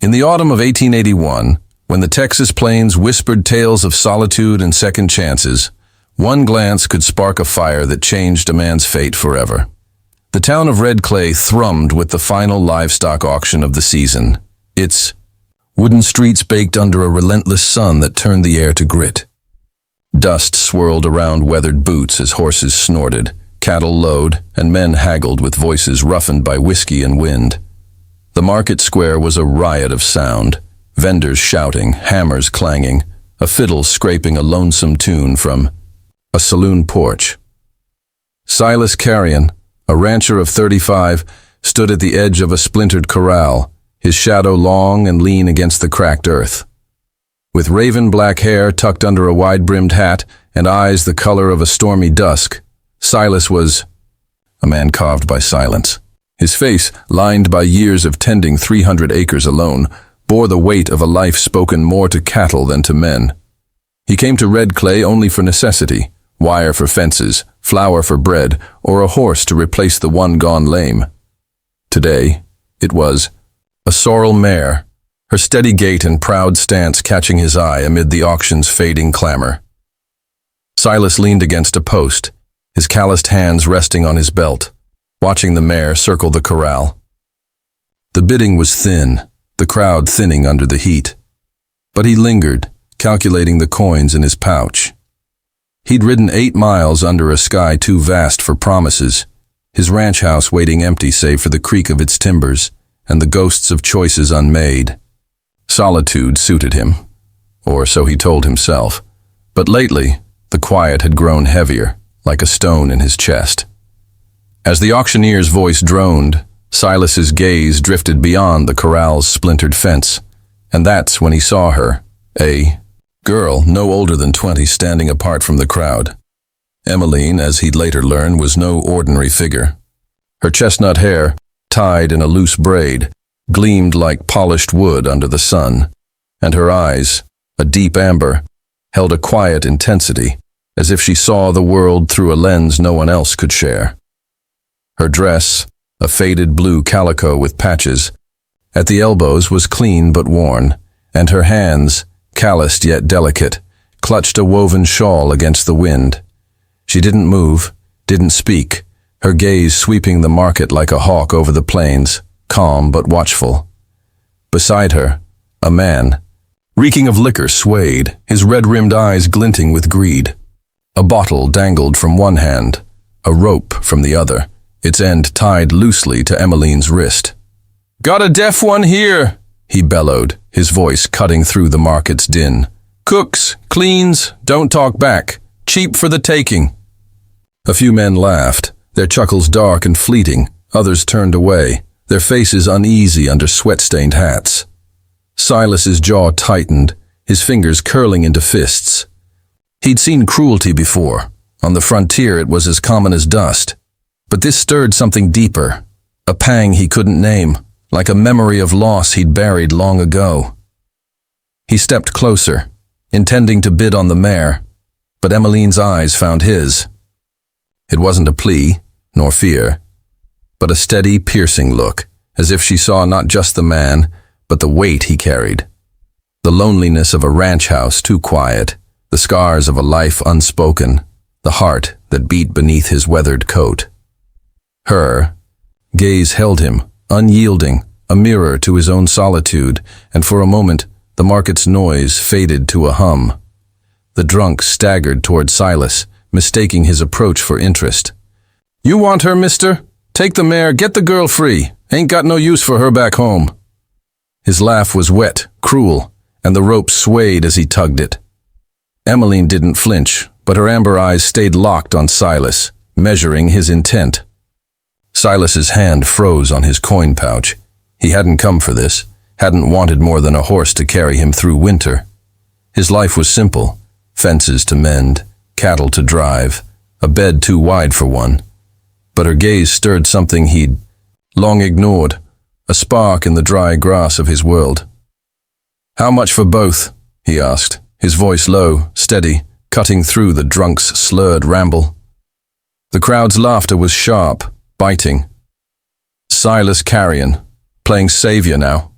In the autumn of 1881, when the Texas plains whispered tales of solitude and second chances, one glance could spark a fire that changed a man's fate forever. The town of Red Clay thrummed with the final livestock auction of the season, its wooden streets baked under a relentless sun that turned the air to grit. Dust swirled around weathered boots as horses snorted, cattle lowed, and men haggled with voices roughened by whiskey and wind. The market square was a riot of sound, vendors shouting, hammers clanging, a fiddle scraping a lonesome tune from a saloon porch. Silas Carrian, a rancher of 35, stood at the edge of a splintered corral, his shadow long and lean against the cracked earth. With raven black hair tucked under a wide-brimmed hat and eyes the color of a stormy dusk, Silas was a man carved by silence. His face, lined by years of tending 300 acres alone, bore the weight of a life spoken more to cattle than to men. He came to Red Clay only for necessity, wire for fences, flour for bread, or a horse to replace the one gone lame. Today, it was a sorrel mare, her steady gait and proud stance catching his eye amid the auction's fading clamor. Silas leaned against a post, his calloused hands resting on his belt, watching the mare circle the corral. The bidding was thin, the crowd thinning under the heat. But he lingered, calculating the coins in his pouch. He'd ridden 8 miles under a sky too vast for promises, his ranch house waiting empty save for the creak of its timbers and the ghosts of choices unmade. Solitude suited him, or so he told himself, but lately the quiet had grown heavier, like a stone in his chest. As the auctioneer's voice droned, Silas's gaze drifted beyond the corral's splintered fence, and that's when he saw her, a girl no older than 20 standing apart from the crowd. Emiline, as he'd later learn, was no ordinary figure. Her chestnut hair, tied in a loose braid, gleamed like polished wood under the sun, and her eyes, a deep amber, held a quiet intensity, as if she saw the world through a lens no one else could share. Her dress, a faded blue calico with patches, at the elbows was clean but worn, and her hands, calloused yet delicate, clutched a woven shawl against the wind. She didn't move, didn't speak, her gaze sweeping the market like a hawk over the plains, calm but watchful. Beside her, a man, reeking of liquor, swayed, his red-rimmed eyes glinting with greed. A bottle dangled from one hand, a rope from the other, its end tied loosely to Emiline's wrist. "Got a deaf one here," he bellowed, his voice cutting through the market's din. "Cooks, cleans, don't talk back. Cheap for the taking." A few men laughed, their chuckles dark and fleeting. Others turned away, their faces uneasy under sweat-stained hats. Silas's jaw tightened, his fingers curling into fists. He'd seen cruelty before. On the frontier it was as common as dust. But this stirred something deeper, a pang he couldn't name, like a memory of loss he'd buried long ago. He stepped closer, intending to bid on the mare, but Emiline's eyes found his. It wasn't a plea, nor fear, but a steady, piercing look, as if she saw not just the man, but the weight he carried. The loneliness of a ranch house too quiet, the scars of a life unspoken, the heart that beat beneath his weathered coat. Her gaze held him, unyielding, a mirror to his own solitude, and for a moment the market's noise faded to a hum. The drunk staggered toward Silas, mistaking his approach for interest. "You want her, mister? Take the mare, get the girl free. Ain't got no use for her back home." His laugh was wet, cruel, and the rope swayed as he tugged it. Emiline didn't flinch, but her amber eyes stayed locked on Silas, measuring his intent. Silas's hand froze on his coin pouch. He hadn't come for this, hadn't wanted more than a horse to carry him through winter. His life was simple, fences to mend, cattle to drive, a bed too wide for one. But her gaze stirred something he'd long ignored, a spark in the dry grass of his world. "How much for both?" he asked, his voice low, steady, cutting through the drunk's slurred ramble. The crowd's laughter was sharp, biting. Silas Carrian, playing savior now.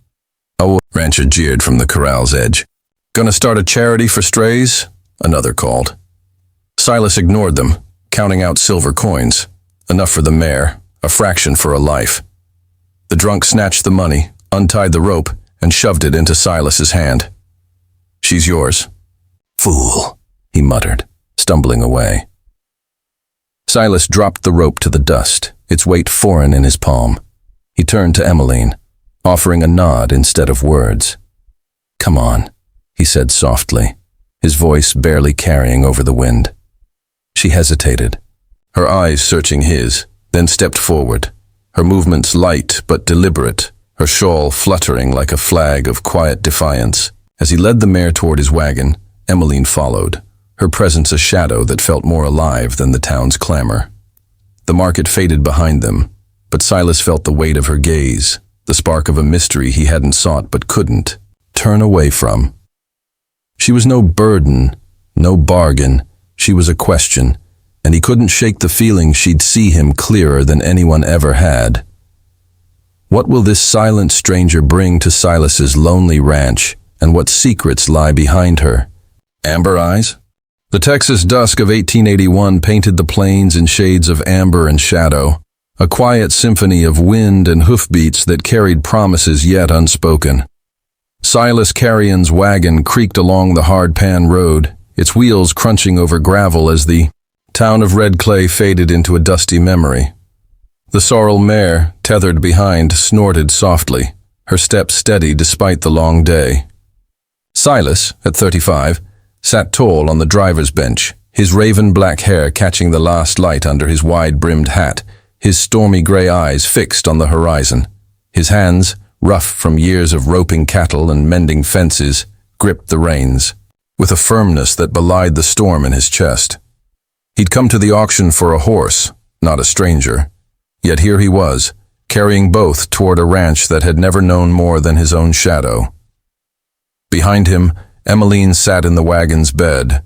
A rancher jeered from the corral's edge. "Gonna start a charity for strays?" another called. Silas ignored them, counting out silver coins. Enough for the mare, a fraction for a life. The drunk snatched the money, untied the rope, and shoved it into Silas's hand. "She's yours." "Fool," he muttered, stumbling away. Silas dropped the rope to the dust, its weight foreign in his palm. He turned to Emiline, offering a nod instead of words. "Come on," he said softly, his voice barely carrying over the wind. She hesitated, her eyes searching his, then stepped forward, her movements light but deliberate, her shawl fluttering like a flag of quiet defiance. As he led the mare toward his wagon, Emiline followed, her presence a shadow that felt more alive than the town's clamor. The market faded behind them, but Silas felt the weight of her gaze, the spark of a mystery he hadn't sought but couldn't turn away from. She was no burden, no bargain, she was a question, and he couldn't shake the feeling she'd see him clearer than anyone ever had. What will this silent stranger bring to Silas's lonely ranch, and what secrets lie behind her? Amber eyes? The Texas dusk of 1881 painted the plains in shades of amber and shadow, a quiet symphony of wind and hoofbeats that carried promises yet unspoken. Silas Carrian's wagon creaked along the hard pan road, its wheels crunching over gravel as the town of red clay faded into a dusty memory. The sorrel mare, tethered behind, snorted softly, her steps steady despite the long day. Silas, at 35, sat tall on the driver's bench, his raven-black hair catching the last light under his wide-brimmed hat, his stormy gray eyes fixed on the horizon. His hands, rough from years of roping cattle and mending fences, gripped the reins, with a firmness that belied the storm in his chest. He'd come to the auction for a horse, not a stranger. Yet here he was, carrying both toward a ranch that had never known more than his own shadow. Behind him, Emiline sat in the wagon's bed,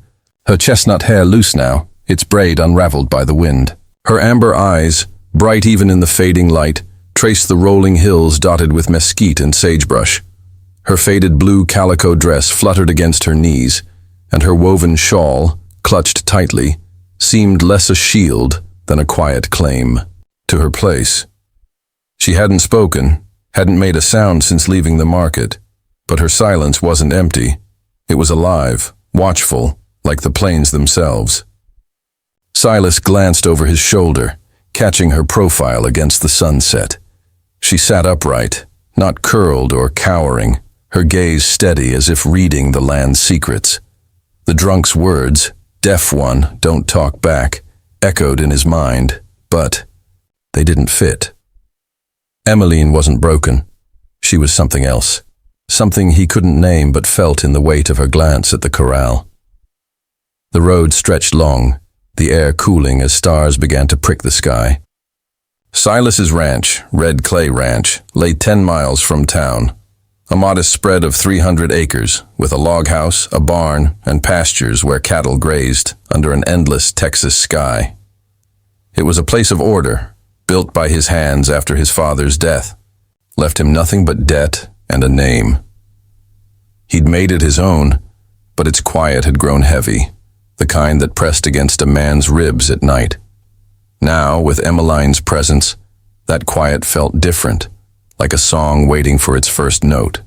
her chestnut hair loose now, its braid unraveled by the wind. Her amber eyes, bright even in the fading light, traced the rolling hills dotted with mesquite and sagebrush. Her faded blue calico dress fluttered against her knees, and her woven shawl, clutched tightly, seemed less a shield than a quiet claim to her place. She hadn't spoken, hadn't made a sound since leaving the market, but her silence wasn't empty. It was alive, watchful, like the plains themselves. Silas glanced over his shoulder, catching her profile against the sunset. She sat upright, not curled or cowering, her gaze steady as if reading the land's secrets. The drunk's words, "Deaf one, don't talk back," echoed in his mind, but they didn't fit. Emiline wasn't broken. She was something else, something he couldn't name but felt in the weight of her glance at the corral. The road stretched long, the air cooling as stars began to prick the sky. Silas's ranch, Red Clay Ranch, lay 10 miles from town, a modest spread of 300 acres, with a log house, a barn, and pastures where cattle grazed under an endless Texas sky. It was a place of order, built by his hands after his father's death, left him nothing but debt and a name. He'd made it his own, but its quiet had grown heavy, the kind that pressed against a man's ribs at night. Now, with Emiline's presence, that quiet felt different, like a song waiting for its first note.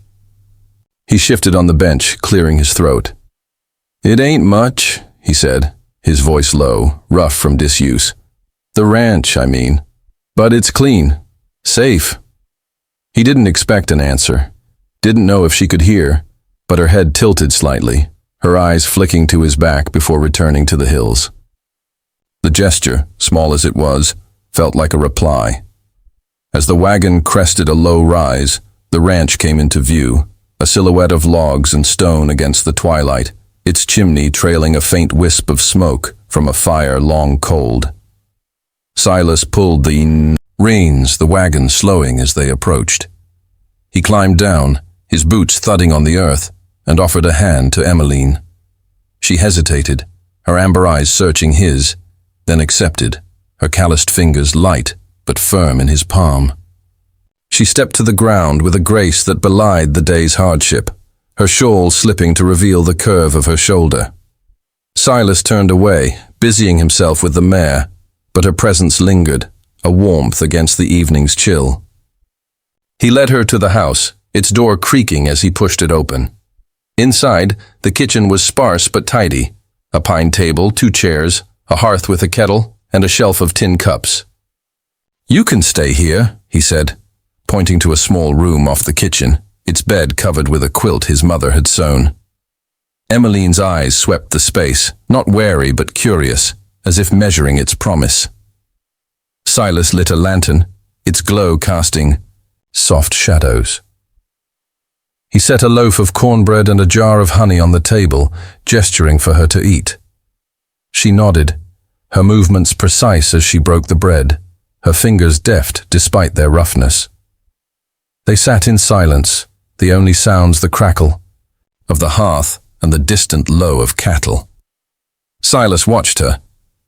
He shifted on the bench, clearing his throat. "It ain't much," he said, his voice low, rough from disuse. "The ranch, I mean. But it's clean. Safe." He didn't expect an answer, didn't know if she could hear, but her head tilted slightly, her eyes flicking to his back before returning to the hills. The gesture, small as it was, felt like a reply. As the wagon crested a low rise, the ranch came into view, a silhouette of logs and stone against the twilight, its chimney trailing a faint wisp of smoke from a fire long cold. Silas pulled the reins, the wagon slowing as they approached. He climbed down, his boots thudding on the earth, and offered a hand to Emiline. She hesitated, her amber eyes searching his, then accepted, her calloused fingers light but firm in his palm. She stepped to the ground with a grace that belied the day's hardship, her shawl slipping to reveal the curve of her shoulder. Silas turned away, busying himself with the mare, but her presence lingered, a warmth against the evening's chill. He led her to the house, its door creaking as he pushed it open. Inside, the kitchen was sparse but tidy. A pine table, 2 chairs, a hearth with a kettle, and a shelf of tin cups. "You can stay here," he said, pointing to a small room off the kitchen, its bed covered with a quilt his mother had sewn. Emiline's eyes swept the space, not wary but curious, as if measuring its promise. Silas lit a lantern, its glow casting soft shadows. He set a loaf of cornbread and a jar of honey on the table, gesturing for her to eat. She nodded, her movements precise as she broke the bread, her fingers deft despite their roughness. They sat in silence, the only sounds the crackle of the hearth and the distant low of cattle. Silas watched her,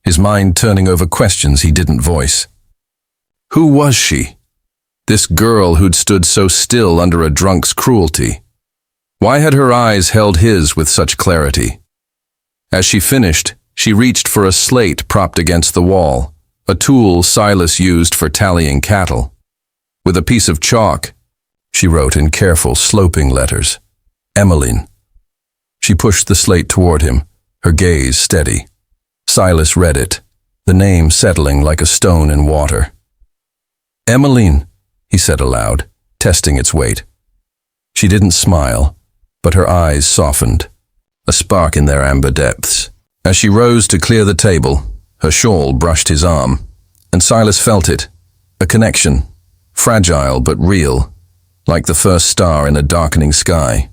his mind turning over questions he didn't voice. Who was she? This girl who'd stood so still under a drunk's cruelty. Why had her eyes held his with such clarity? As she finished, she reached for a slate propped against the wall, a tool Silas used for tallying cattle. With a piece of chalk, she wrote in careful, sloping letters, "Emiline." She pushed the slate toward him, her gaze steady. Silas read it, the name settling like a stone in water. "Emiline," he said aloud, testing its weight. She didn't smile, but her eyes softened, a spark in their amber depths. As she rose to clear the table, her shawl brushed his arm, and Silas felt it, a connection, fragile but real, like the first star in a darkening sky.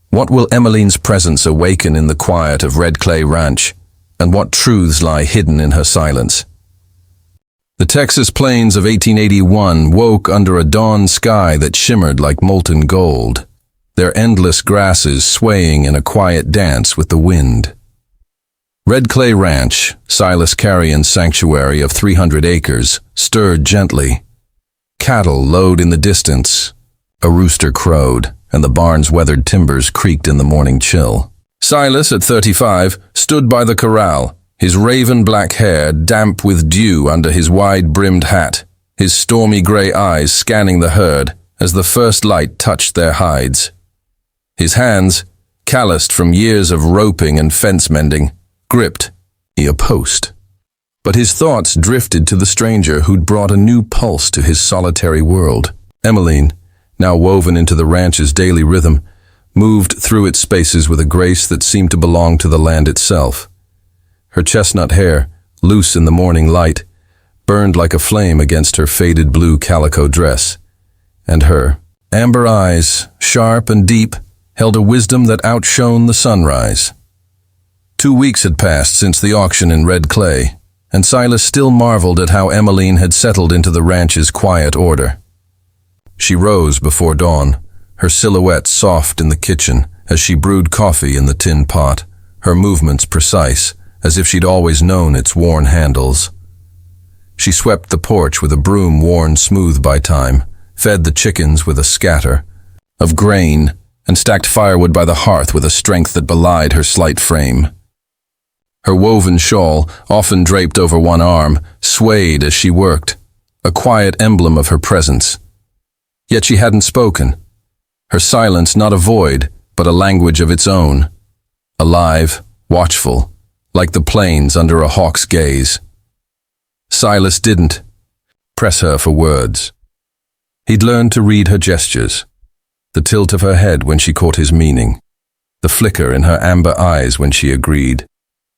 What will Emiline's presence awaken in the quiet of Red Clay Ranch, and what truths lie hidden in her silence? The Texas plains of 1881 woke under a dawn sky that shimmered like molten gold, their endless grasses swaying in a quiet dance with the wind. Red Clay Ranch, Silas Carrian's sanctuary of 300 acres, stirred gently. Cattle lowed in the distance. A rooster crowed, and the barn's weathered timbers creaked in the morning chill. Silas, at 35, stood by the corral, his raven black hair damp with dew under his wide-brimmed hat, his stormy gray eyes scanning the herd as the first light touched their hides. His hands, calloused from years of roping and fence-mending, gripped a post. But his thoughts drifted to the stranger who'd brought a new pulse to his solitary world. Emiline, now woven into the ranch's daily rhythm, moved through its spaces with a grace that seemed to belong to the land itself. Her chestnut hair, loose in the morning light, burned like a flame against her faded blue calico dress, and her amber eyes, sharp and deep, held a wisdom that outshone the sunrise. 2 weeks had passed since the auction in Red Clay, and Silas still marveled at how Emiline had settled into the ranch's quiet order. She rose before dawn, her silhouette soft in the kitchen as she brewed coffee in the tin pot, her movements precise, as if she'd always known its worn handles. She swept the porch with a broom worn smooth by time, fed the chickens with a scatter of grain, and stacked firewood by the hearth with a strength that belied her slight frame. Her woven shawl, often draped over one arm, swayed as she worked, a quiet emblem of her presence. Yet she hadn't spoken, her silence not a void, but a language of its own, alive, watchful, like the plains under a hawk's gaze. Silas didn't press her for words. He'd learned to read her gestures, the tilt of her head when she caught his meaning, the flicker in her amber eyes when she agreed,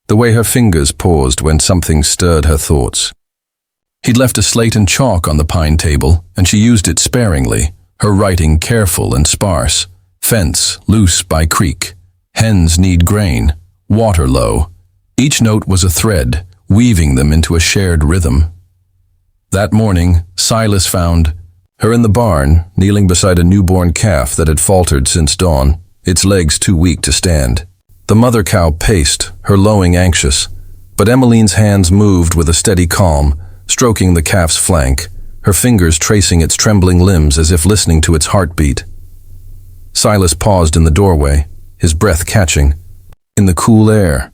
the way her fingers paused when something stirred her thoughts. He'd left a slate and chalk on the pine table, and she used it sparingly, her writing careful and sparse. Fence, loose by creek. Hens need grain. Water low. Each note was a thread, weaving them into a shared rhythm. That morning, Silas found her in the barn, kneeling beside a newborn calf that had faltered since dawn, its legs too weak to stand. The mother cow paced, her lowing anxious, but Emiline's hands moved with a steady calm, stroking the calf's flank, her fingers tracing its trembling limbs as if listening to its heartbeat. Silas paused in the doorway, his breath catching in the cool air.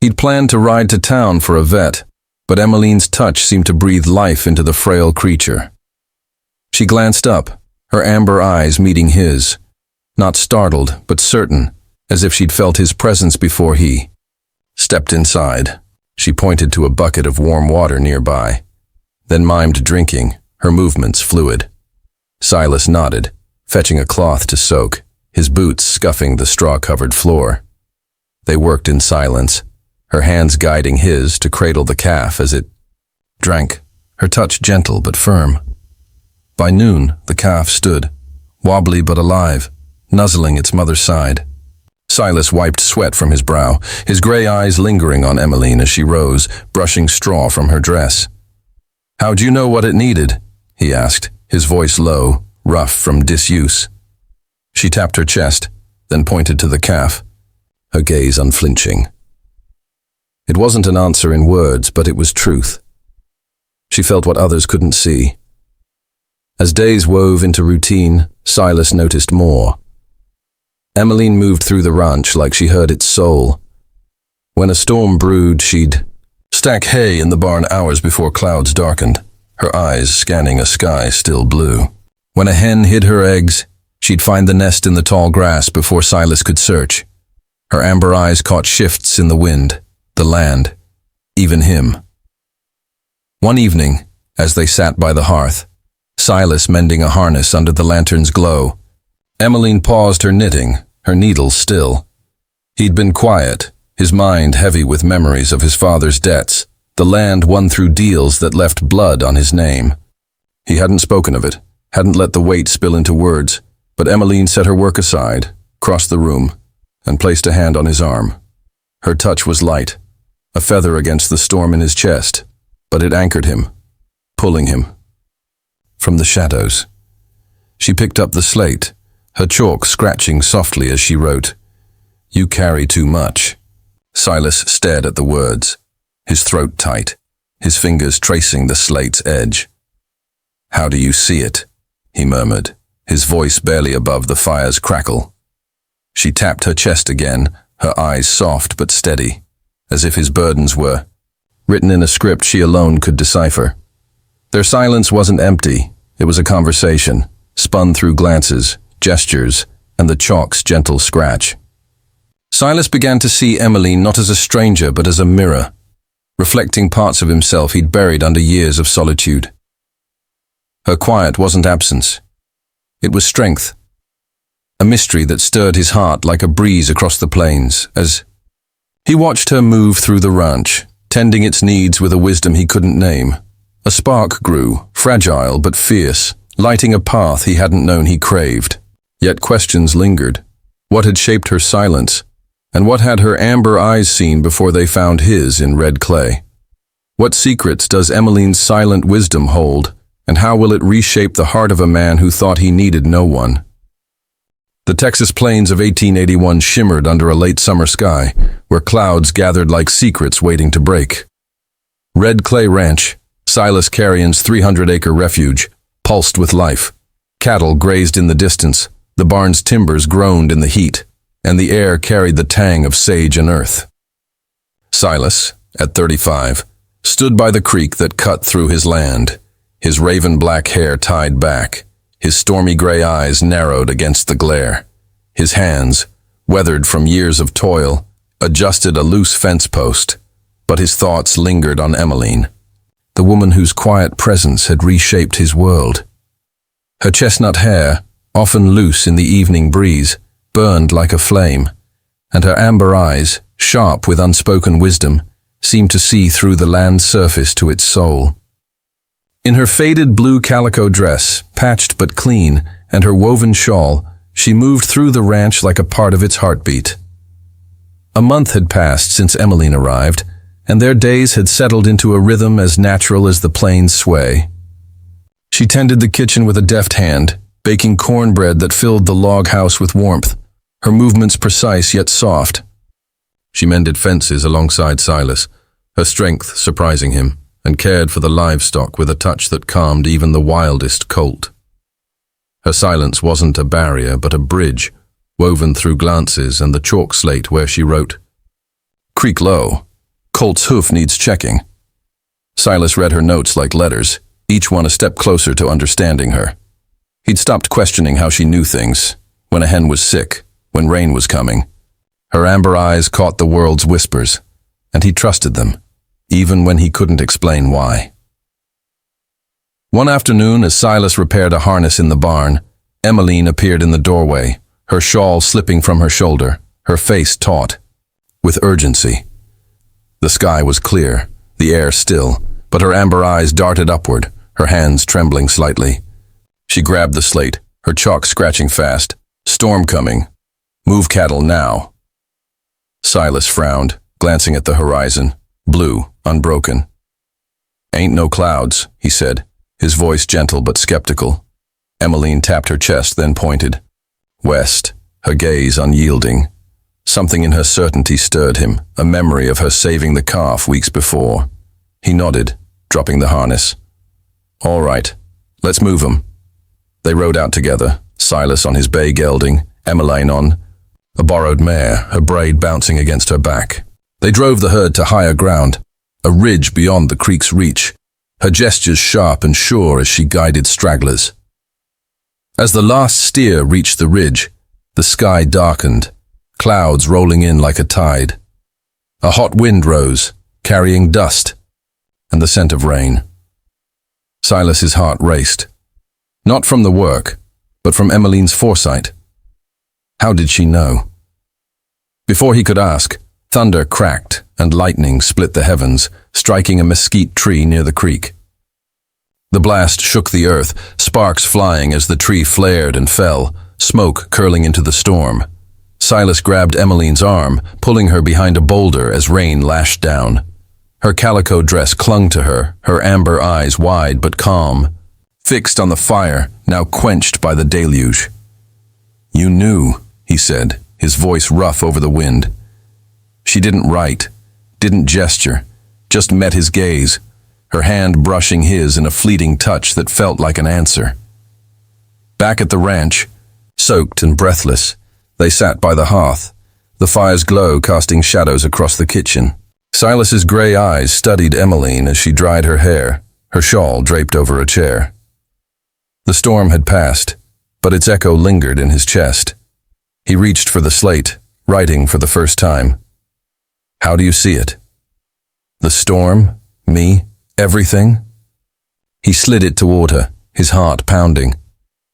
He'd planned to ride to town for a vet, but Emiline's touch seemed to breathe life into the frail creature. She glanced up, her amber eyes meeting his, not startled, but certain, as if she'd felt his presence before he stepped inside. She pointed to a bucket of warm water nearby, then mimed drinking, her movements fluid. Silas nodded, fetching a cloth to soak, his boots scuffing the straw-covered floor. They worked in silence, her hands guiding his to cradle the calf as it drank, her touch gentle but firm. By noon, the calf stood, wobbly but alive, nuzzling its mother's side. Silas wiped sweat from his brow, his gray eyes lingering on Emiline as she rose, brushing straw from her dress. "How'd you know what it needed?" he asked, his voice low, rough from disuse. She tapped her chest, then pointed to the calf, her gaze unflinching. It wasn't an answer in words, but it was truth. She felt what others couldn't see. As days wove into routine, Silas noticed more. Emiline moved through the ranch like she heard its soul. When a storm brewed, she'd stack hay in the barn hours before clouds darkened, her eyes scanning a sky still blue. When a hen hid her eggs, she'd find the nest in the tall grass before Silas could search. Her amber eyes caught shifts in the wind, the land, even him. One evening, as they sat by the hearth, Silas mending a harness under the lantern's glow, Emiline paused her knitting, her needle still. He'd been quiet, his mind heavy with memories of his father's debts, the land won through deals that left blood on his name. He hadn't spoken of it, hadn't let the weight spill into words, but Emiline set her work aside, crossed the room, and placed a hand on his arm. Her touch was light, a feather against the storm in his chest, but it anchored him, pulling him from the shadows. She picked up the slate, her chalk scratching softly as she wrote, "You carry too much." Silas stared at the words, his throat tight, his fingers tracing the slate's edge. "How do you see it?" he murmured, his voice barely above the fire's crackle. She tapped her chest again, her eyes soft but steady, as if his burdens were written in a script she alone could decipher. Their silence wasn't empty, it was a conversation, spun through glances, gestures, and the chalk's gentle scratch. Silas began to see Emiline not as a stranger but as a mirror, reflecting parts of himself he'd buried under years of solitude. Her quiet wasn't absence. It was strength, a mystery that stirred his heart like a breeze across the plains as he watched her move through the ranch, tending its needs with a wisdom he couldn't name. A spark grew, fragile but fierce, lighting a path he hadn't known he craved. Yet questions lingered. What had shaped her silence? And what had her amber eyes seen before they found his in red clay? What secrets does Emiline's silent wisdom hold, and how will it reshape the heart of a man who thought he needed no one? The Texas plains of 1881 shimmered under a late summer sky, where clouds gathered like secrets waiting to break. Red Clay Ranch, Silas Carrian's 300-acre refuge, pulsed with life. Cattle grazed in the distance, the barn's timbers groaned in the heat, and the air carried the tang of sage and earth. Silas, at 35, stood by the creek that cut through his land, his raven-black hair tied back, his stormy gray eyes narrowed against the glare. His hands, weathered from years of toil, adjusted a loose fence post, but his thoughts lingered on Emiline, the woman whose quiet presence had reshaped his world. Her chestnut hair, often loose in the evening breeze, burned like a flame, and her amber eyes, sharp with unspoken wisdom, seemed to see through the land's surface to its soul. In her faded blue calico dress, patched but clean, and her woven shawl, she moved through the ranch like a part of its heartbeat. A month had passed since Emiline arrived, and their days had settled into a rhythm as natural as the plains' sway. She tended the kitchen with a deft hand, baking cornbread that filled the log house with warmth, her movements precise yet soft. She mended fences alongside Silas, her strength surprising him, and cared for the livestock with a touch that calmed even the wildest colt. Her silence wasn't a barrier, but a bridge, woven through glances and the chalk slate where she wrote, "Creak low. Colt's hoof needs checking." Silas read her notes like letters, each one a step closer to understanding her. He'd stopped questioning how she knew things, when a hen was sick, when rain was coming. Her amber eyes caught the world's whispers, and he trusted them, even when he couldn't explain why. One afternoon, as Silas repaired a harness in the barn, Emiline appeared in the doorway, her shawl slipping from her shoulder, her face taut, with urgency. The sky was clear, the air still, but her amber eyes darted upward, her hands trembling slightly. She grabbed the slate, her chalk scratching fast. "Storm coming. Move cattle now." Silas frowned, glancing at the horizon, blue, unbroken. "Ain't no clouds," he said, his voice gentle but skeptical. Emiline tapped her chest, then pointed. West, her gaze unyielding. Something in her certainty stirred him, a memory of her saving the calf weeks before. He nodded, dropping the harness. "All right, let's move 'em." They rode out together, Silas on his bay gelding, Emiline on a borrowed mare, her braid bouncing against her back. They drove the herd to higher ground, a ridge beyond the creek's reach, her gestures sharp and sure as she guided stragglers. As the last steer reached the ridge, the sky darkened, clouds rolling in like a tide. A hot wind rose, carrying dust and the scent of rain. Silas's heart raced, not from the work, but from Emiline's foresight. How did she know? Before he could ask, thunder cracked and lightning split the heavens, striking a mesquite tree near the creek. The blast shook the earth, sparks flying as the tree flared and fell, smoke curling into the storm. Silas grabbed Emiline's arm, pulling her behind a boulder as rain lashed down. Her calico dress clung to her, her amber eyes wide but calm, fixed on the fire, now quenched by the deluge. "You knew," he said, his voice rough over the wind. She didn't write, didn't gesture, just met his gaze, her hand brushing his in a fleeting touch that felt like an answer. Back at the ranch, soaked and breathless, they sat by the hearth, the fire's glow casting shadows across the kitchen. Silas's gray eyes studied Emiline as she dried her hair, her shawl draped over a chair. The storm had passed, but its echo lingered in his chest. He reached for the slate, writing for the first time. "How do you see it?" "The storm? Me? Everything?" He slid it toward her, his heart pounding.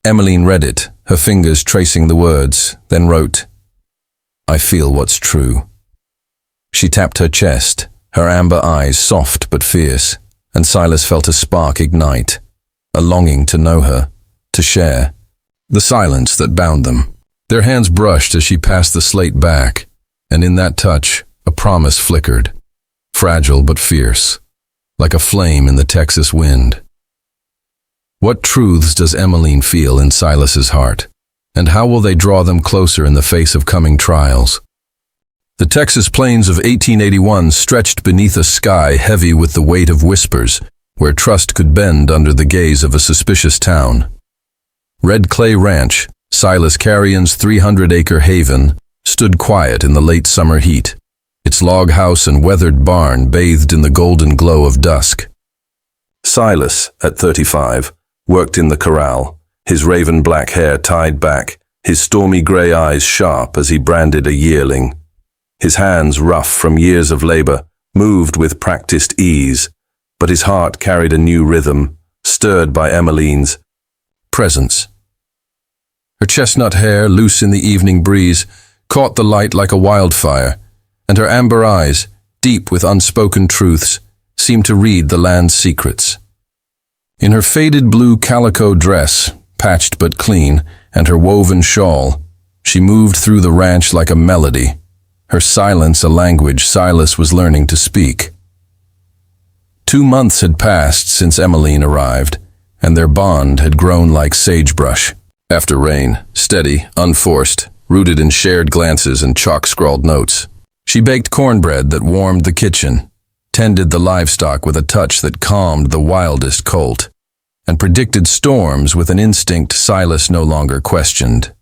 Emiline read it, her fingers tracing the words, then wrote, "I feel what's true." She tapped her chest, her amber eyes soft but fierce, and Silas felt a spark ignite, a longing to know her, to share. The silence that bound them. Their hands brushed as she passed the slate back, and in that touch, a promise flickered, fragile but fierce, like a flame in the Texas wind. What truths does Emiline feel in Silas's heart, and how will they draw them closer in the face of coming trials? The Texas plains of 1881 stretched beneath a sky heavy with the weight of whispers, where trust could bend under the gaze of a suspicious town. Red Clay Ranch, Silas Carrian's 300-acre haven, stood quiet in the late summer heat, its log house and weathered barn bathed in the golden glow of dusk. Silas, at 35, worked in the corral, his raven black hair tied back, his stormy gray eyes sharp as he branded a yearling. His hands, rough from years of labor, moved with practiced ease, but his heart carried a new rhythm, stirred by Emiline's presence. Her chestnut hair, loose in the evening breeze, caught the light like a wildfire, and her amber eyes, deep with unspoken truths, seemed to read the land's secrets. In her faded blue calico dress, patched but clean, and her woven shawl, she moved through the ranch like a melody, her silence a language Silas was learning to speak. 2 months had passed since Emiline arrived, and their bond had grown like sagebrush. After rain, steady, unforced, rooted in shared glances and chalk-scrawled notes. She baked cornbread that warmed the kitchen, tended the livestock with a touch that calmed the wildest colt, and predicted storms with an instinct Silas no longer questioned.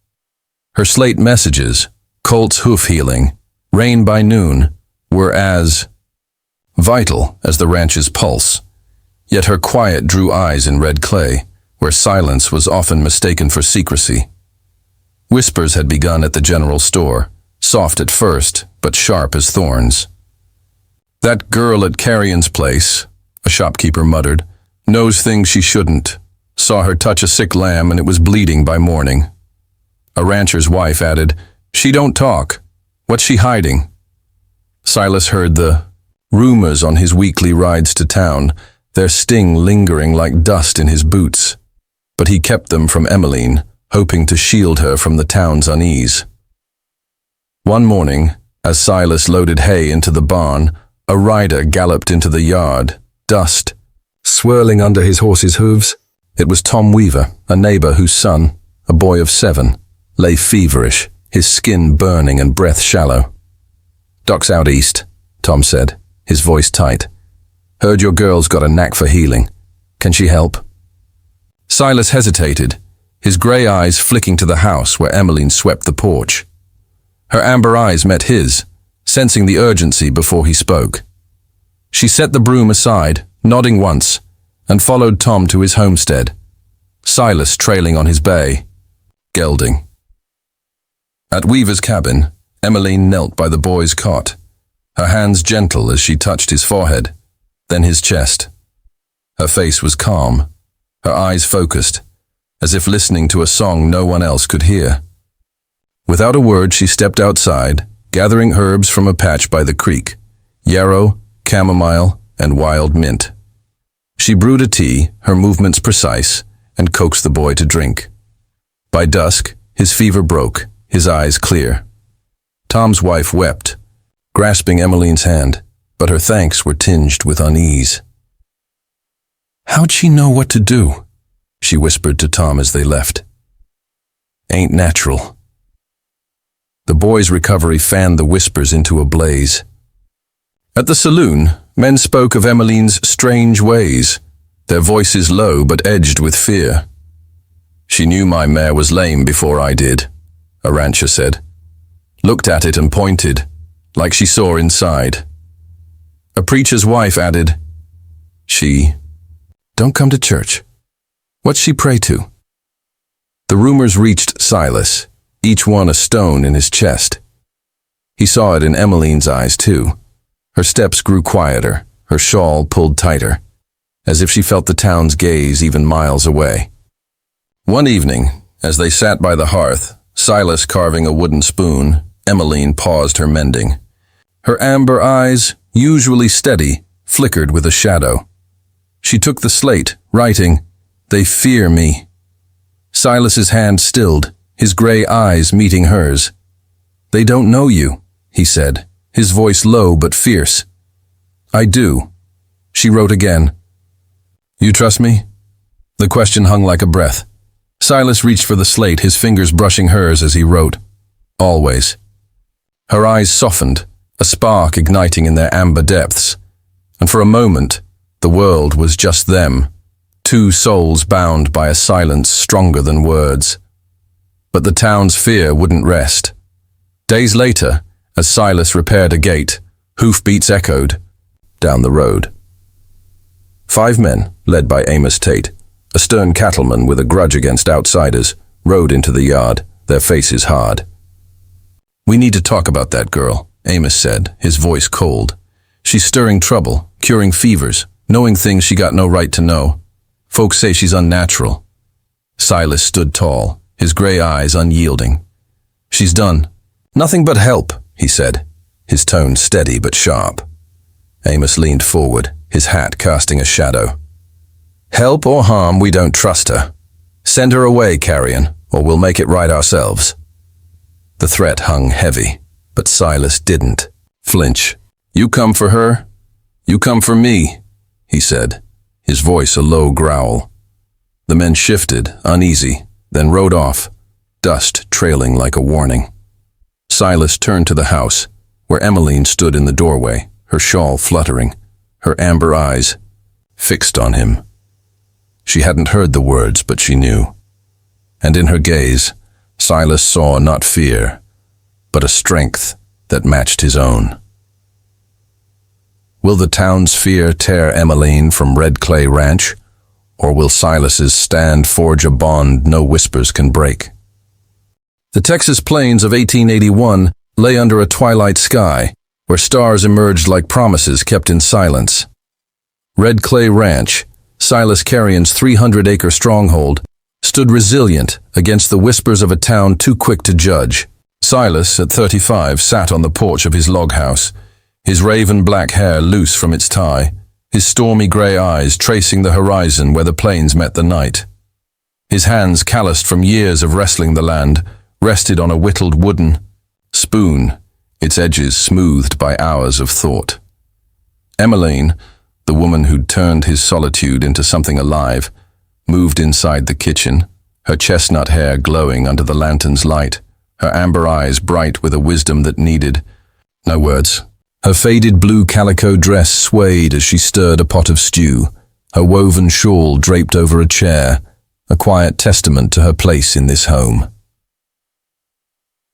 Her slate messages, colt's hoof healing, rain by noon, were as vital as the ranch's pulse. Yet her quiet drew eyes in red clay, where silence was often mistaken for secrecy. Whispers had begun at the general store, soft at first, but sharp as thorns. "That girl at Carrian's place," a shopkeeper muttered, "knows things she shouldn't. Saw her touch a sick lamb and it was bleeding by morning." A rancher's wife added, "She don't talk. What's she hiding?" Silas heard the rumors on his weekly rides to town, their sting lingering like dust in his boots. But he kept them from Emiline, hoping to shield her from the town's unease. One morning, as Silas loaded hay into the barn, a rider galloped into the yard, dust swirling under his horse's hooves. It was Tom Weaver, a neighbor whose son, a boy of 7, lay feverish, his skin burning and breath shallow. "Doc's out east," Tom said, his voice tight. "Heard your girl's got a knack for healing. Can she help?" Silas hesitated, his grey eyes flicking to the house where Emiline swept the porch. Her amber eyes met his, sensing the urgency before he spoke. She set the broom aside, nodding once, and followed Tom to his homestead, Silas trailing on his bay, gelding. At Weaver's cabin, Emiline knelt by the boy's cot, her hands gentle as she touched his forehead, then his chest. Her face was calm, her eyes focused, as if listening to a song no one else could hear. Without a word, she stepped outside, gathering herbs from a patch by the creek, yarrow, chamomile, and wild mint. She brewed a tea, her movements precise, and coaxed the boy to drink. By dusk, his fever broke, his eyes clear. Tom's wife wept, grasping Emiline's hand, but her thanks were tinged with unease. "How'd she know what to do?" she whispered to Tom as they left. "Ain't natural." The boy's recovery fanned the whispers into a blaze. At the saloon, men spoke of Emiline's strange ways, their voices low but edged with fear. "She knew my mare was lame before I did," a rancher said. Looked at it and pointed, like she saw inside. A preacher's wife added, "She don't come to church. What's she pray to?" The rumors reached Silas, each one a stone in his chest. He saw it in Emiline's eyes too. Her steps grew quieter, her shawl pulled tighter, as if she felt the town's gaze even miles away. One evening, as they sat by the hearth, Silas carving a wooden spoon, Emiline paused her mending. Her amber eyes, usually steady, flickered with a shadow. She took the slate, writing, "They fear me." Silas's hand stilled, his grey eyes meeting hers. "They don't know you," he said, his voice low but fierce. "I do." She wrote again. "You trust me?" The question hung like a breath. Silas reached for the slate, his fingers brushing hers as he wrote. "Always." Her eyes softened, a spark igniting in their amber depths, and for a moment, the world was just them, two souls bound by a silence stronger than words. But the town's fear wouldn't rest. Days later, as Silas repaired a gate, hoofbeats echoed down the road. 5 men, led by Amos Tate, a stern cattleman with a grudge against outsiders, rode into the yard, their faces hard. "We need to talk about that girl," Amos said, his voice cold. "She's stirring trouble, curing fevers, knowing things she got no right to know. Folks say she's unnatural." Silas stood tall, his grey eyes unyielding. "She's done nothing but help," he said, his tone steady but sharp. Amos leaned forward, his hat casting a shadow. "Help or harm, we don't trust her. Send her away, Carrian, or we'll make it right ourselves." The threat hung heavy, but Silas didn't flinch. "You come for her, you come for me," he said, his voice a low growl. The men shifted, uneasy, then rode off, dust trailing like a warning. Silas turned to the house, where Emiline stood in the doorway, her shawl fluttering, her amber eyes fixed on him. She hadn't heard the words, but she knew. And in her gaze, Silas saw not fear, but a strength that matched his own. Will the town's fear tear Emiline from Red Clay Ranch, or will Silas's stand forge a bond no whispers can break? The Texas plains of 1881 lay under a twilight sky, where stars emerged like promises kept in silence. Red Clay Ranch, Silas Carrian's 300-acre stronghold, stood resilient against the whispers of a town too quick to judge. Silas, at 35, sat on the porch of his log house, his raven-black hair loose from its tie, his stormy gray eyes tracing the horizon where the plains met the night. His hands, calloused from years of wrestling the land, rested on a whittled wooden spoon, its edges smoothed by hours of thought. Emiline, the woman who'd turned his solitude into something alive, moved inside the kitchen, her chestnut hair glowing under the lantern's light, her amber eyes bright with a wisdom that needed no words. Her faded blue calico dress swayed as she stirred a pot of stew, her woven shawl draped over a chair, a quiet testament to her place in this home.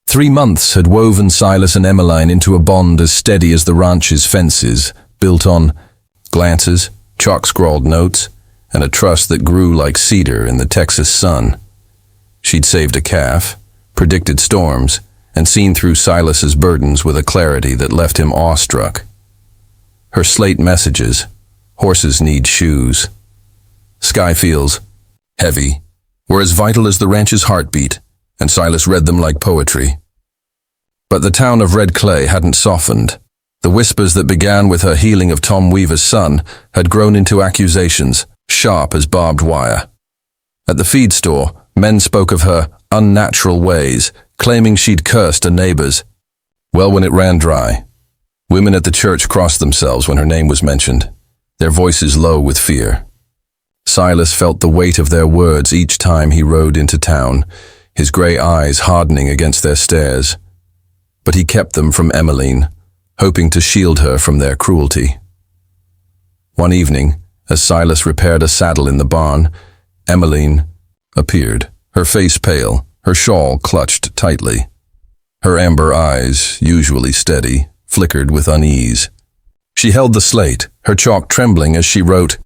3 months had woven Silas and Emiline into a bond as steady as the ranch's fences, built on glances, chalk-scrawled notes, and a trust that grew like cedar in the Texas sun. She'd saved a calf, predicted storms, and seen through Silas's burdens with a clarity that left him awestruck. Her slate messages, horses need shoes, sky feels heavy, were as vital as the ranch's heartbeat, and Silas read them like poetry. But the town of Red Clay hadn't softened. The whispers that began with her healing of Tom Weaver's son had grown into accusations, sharp as barbed wire. At the feed store, men spoke of her unnatural ways, claiming she'd cursed her neighbors. Well, when it ran dry, women at the church crossed themselves when her name was mentioned, their voices low with fear. Silas felt the weight of their words each time he rode into town, his gray eyes hardening against their stares. But he kept them from Emiline, hoping to shield her from their cruelty. One evening, as Silas repaired a saddle in the barn, Emiline appeared, her face pale, her shawl clutched tightly. Her amber eyes, usually steady, flickered with unease. She held the slate, her chalk trembling as she wrote,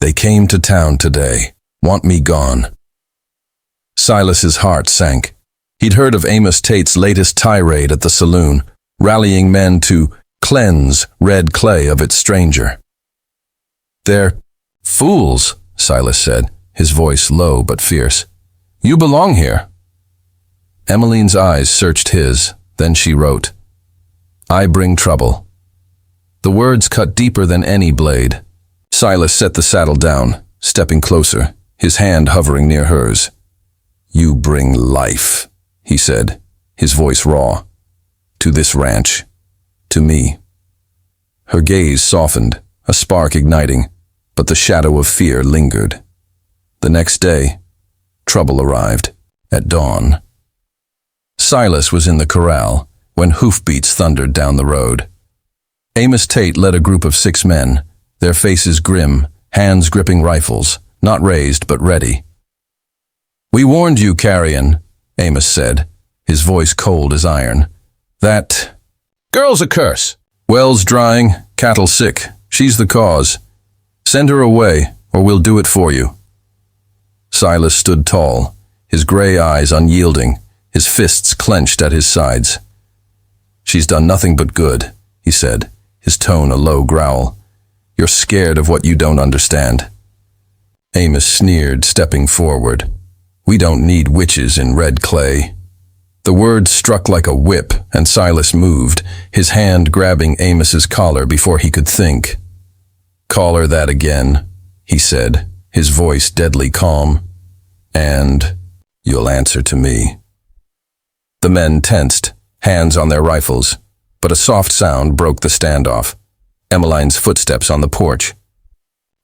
"They came to town today. Want me gone." Silas's heart sank. He'd heard of Amos Tate's latest tirade at the saloon, rallying men to cleanse Red Clay of its stranger. "They're fools," Silas said, his voice low but fierce. "You belong here." Emiline's eyes searched his, then she wrote, "I bring trouble." The words cut deeper than any blade. Silas set the saddle down, stepping closer, his hand hovering near hers. "You bring life," he said, his voice raw. "To this ranch. To me." Her gaze softened, a spark igniting, but the shadow of fear lingered. The next day, trouble arrived, at dawn. Silas was in the corral when hoofbeats thundered down the road. Amos Tate led a group of 6 men, their faces grim, hands gripping rifles, not raised but ready. "We warned you, Carrian," Amos said, his voice cold as iron. "That girl's a curse. Wells drying, cattle sick. She's the cause. Send her away, or we'll do it for you." Silas stood tall, his gray eyes unyielding, his fists clenched at his sides. "She's done nothing but good," he said, his tone a low growl. "You're scared of what you don't understand." Amos sneered, stepping forward. "We don't need witches in Red Clay." The words struck like a whip, and Silas moved, his hand grabbing Amos's collar before he could think. "Call her that again," he said, his voice deadly calm. "And you'll answer to me." The men tensed, hands on their rifles, but a soft sound broke the standoff. Emiline's footsteps on the porch.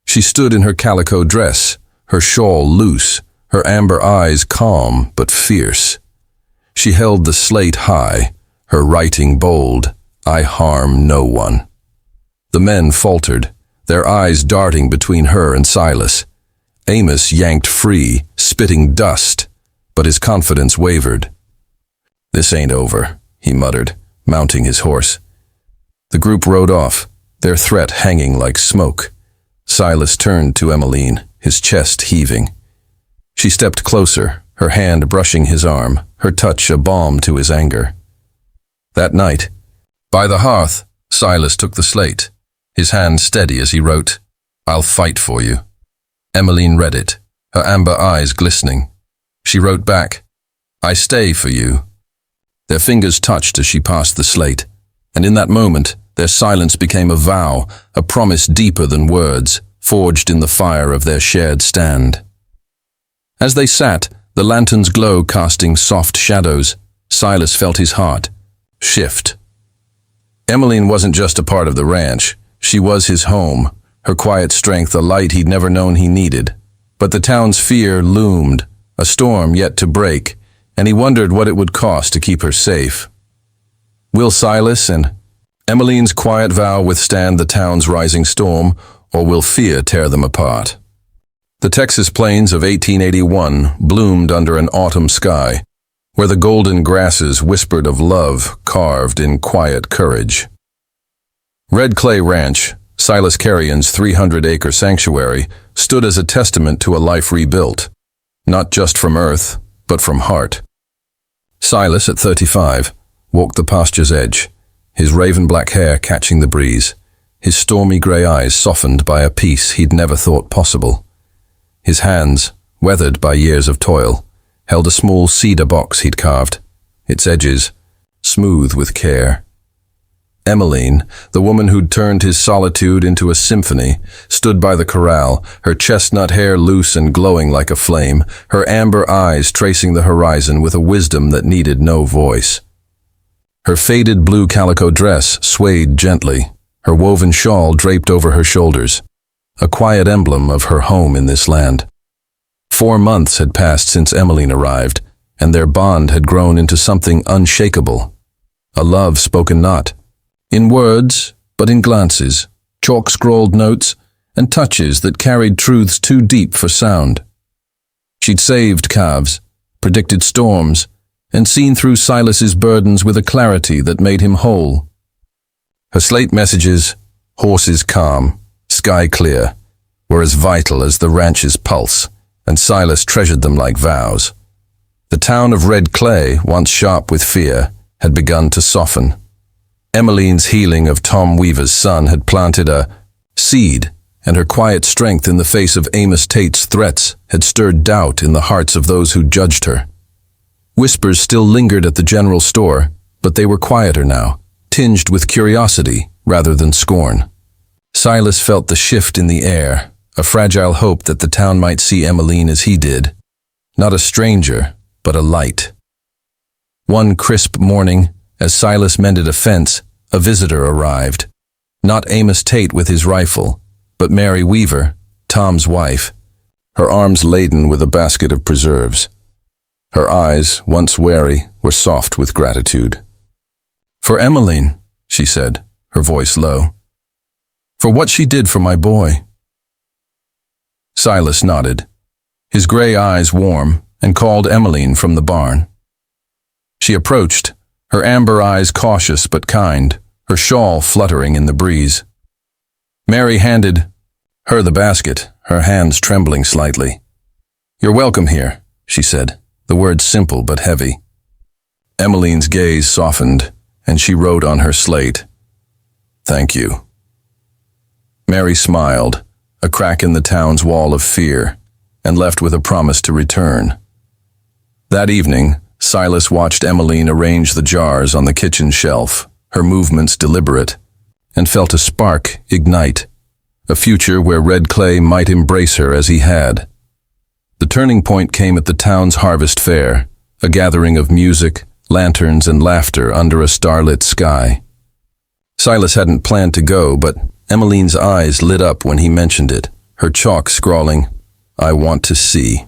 She stood in her calico dress, her shawl loose, her amber eyes calm but fierce. She held the slate high, her writing bold, "I harm no one." The men faltered, their eyes darting between her and Silas. Amos yanked free, spitting dust, but his confidence wavered. "This ain't over," he muttered, mounting his horse. The group rode off, their threat hanging like smoke. Silas turned to Emiline, his chest heaving. She stepped closer, her hand brushing his arm, her touch a balm to his anger. That night, by the hearth, Silas took the slate, his hand steady as he wrote, "I'll fight for you." Emiline read it, her amber eyes glistening. She wrote back, "I stay for you." Their fingers touched as she passed the slate, and in that moment, their silence became a vow, a promise deeper than words, forged in the fire of their shared stand. As they sat, the lantern's glow casting soft shadows, Silas felt his heart shift. Emiline wasn't just a part of the ranch. She was his home, her quiet strength a light he'd never known he needed. But the town's fear loomed, a storm yet to break, and he wondered what it would cost to keep her safe. Will Silas and Emiline's quiet vow withstand the town's rising storm, or will fear tear them apart? The Texas plains of 1881 bloomed under an autumn sky, where the golden grasses whispered of love carved in quiet courage. Red Clay Ranch, Silas Carrian's 300-acre sanctuary, stood as a testament to a life rebuilt, not just from earth, but from heart. Silas, at 35, walked the pasture's edge, his raven-black hair catching the breeze, his stormy grey eyes softened by a peace he'd never thought possible. His hands, weathered by years of toil, held a small cedar box he'd carved, its edges smooth with care. Emiline, the woman who'd turned his solitude into a symphony, stood by the corral, her chestnut hair loose and glowing like a flame, her amber eyes tracing the horizon with a wisdom that needed no voice. Her faded blue calico dress swayed gently, her woven shawl draped over her shoulders, a quiet emblem of her home in this land. 4 months had passed since Emiline arrived, and their bond had grown into something unshakable. A love spoken not in words, but in glances, chalk-scrawled notes, and touches that carried truths too deep for sound. She'd saved calves, predicted storms, and seen through Silas's burdens with a clarity that made him whole. Her slate messages, horses calm, sky clear, were as vital as the ranch's pulse, and Silas treasured them like vows. The town of Red Clay, once sharp with fear, had begun to soften. Emiline's healing of Tom Weaver's son had planted a seed, and her quiet strength in the face of Amos Tate's threats had stirred doubt in the hearts of those who judged her. Whispers still lingered at the general store, but they were quieter now, tinged with curiosity rather than scorn. Silas felt the shift in the air, a fragile hope that the town might see Emiline as he did, not a stranger, but a light. One crisp morning, as Silas mended a fence, a visitor arrived. Not Amos Tate with his rifle, but Mary Weaver, Tom's wife, her arms laden with a basket of preserves. Her eyes, once wary, were soft with gratitude. "For Emiline," she said, her voice low. "For what she did for my boy." Silas nodded, his gray eyes warm, and called Emiline from the barn. She approached, her amber eyes cautious but kind, her shawl fluttering in the breeze. Mary handed her the basket, her hands trembling slightly. "You're welcome here," she said, the words simple but heavy. Emiline's gaze softened, and she wrote on her slate, "Thank you." Mary smiled, a crack in the town's wall of fear, and left with a promise to return. That evening, Silas watched Emiline arrange the jars on the kitchen shelf, her movements deliberate, and felt a spark ignite, a future where Red Clay might embrace her as he had. The turning point came at the town's harvest fair, a gathering of music, lanterns, and laughter under a starlit sky. Silas hadn't planned to go, but Emiline's eyes lit up when he mentioned it, her chalk scrawling, "I want to see."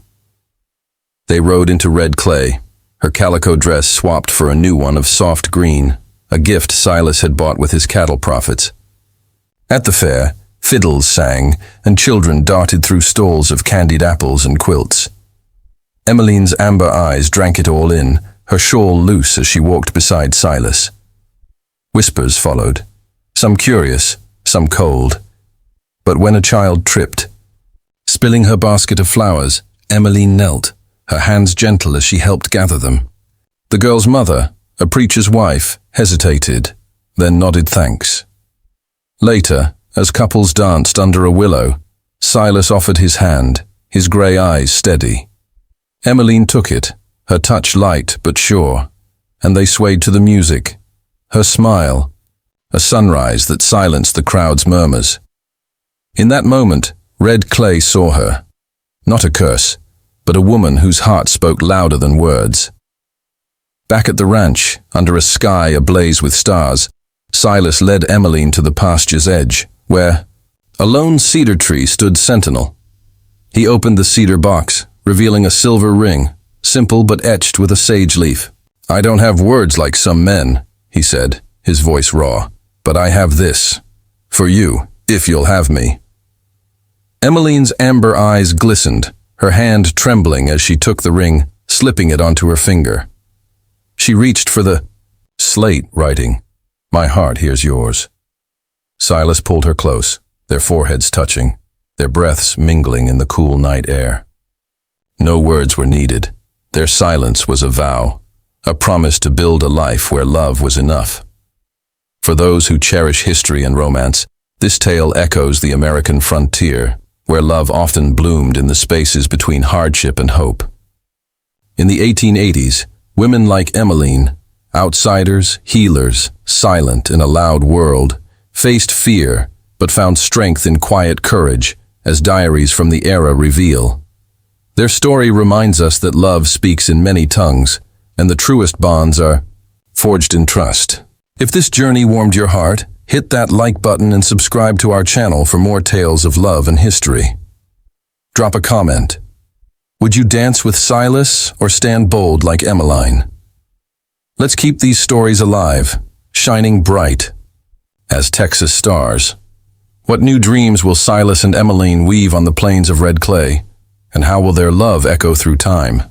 They rode into Red Clay, her calico dress swapped for a new one of soft green, a gift Silas had bought with his cattle profits. At the fair, Fiddles sang, and children darted through stalls of candied apples and quilts. Emiline's amber eyes drank it all in, her shawl loose as she walked beside Silas. Whispers followed, some curious, some cold. But when a child tripped, spilling her basket of flowers, Emiline knelt, her hands gentle as she helped gather them. The girl's mother, a preacher's wife, hesitated, then nodded thanks. Later, as couples danced under a willow, Silas offered his hand, his grey eyes steady. Emiline took it, her touch light but sure, and they swayed to the music, her smile, a sunrise that silenced the crowd's murmurs. In that moment, Red Clay saw her, not a curse, but a woman whose heart spoke louder than words. Back at the ranch, under a sky ablaze with stars, Silas led Emiline to the pasture's edge, where a lone cedar tree stood sentinel. He opened the cedar box, revealing a silver ring, simple but etched with a sage leaf. "I don't have words like some men," he said, his voice raw, "but I have this. For you, if you'll have me." Emiline's amber eyes glistened, her hand trembling as she took the ring, slipping it onto her finger. She reached for the slate writing, "My heart here's yours." Silas pulled her close, their foreheads touching, their breaths mingling in the cool night air. No words were needed. Their silence was a vow, a promise to build a life where love was enough. For those who cherish history and romance, this tale echoes the American frontier, where love often bloomed in the spaces between hardship and hope. In the 1880s, women like Emiline, outsiders, healers, silent in a loud world, faced fear but found strength in quiet courage, as diaries from the era reveal. Their story reminds us that love speaks in many tongues, and the truest bonds are forged in trust. If this journey warmed your heart, hit that like button and subscribe to our channel for more tales of love and history. Drop a comment. Would you dance with Silas or stand bold like Emiline? Let's keep these stories alive, shining bright as Texas stars. What new dreams will Silas and Emiline weave on the plains of red clay, and how will their love echo through time?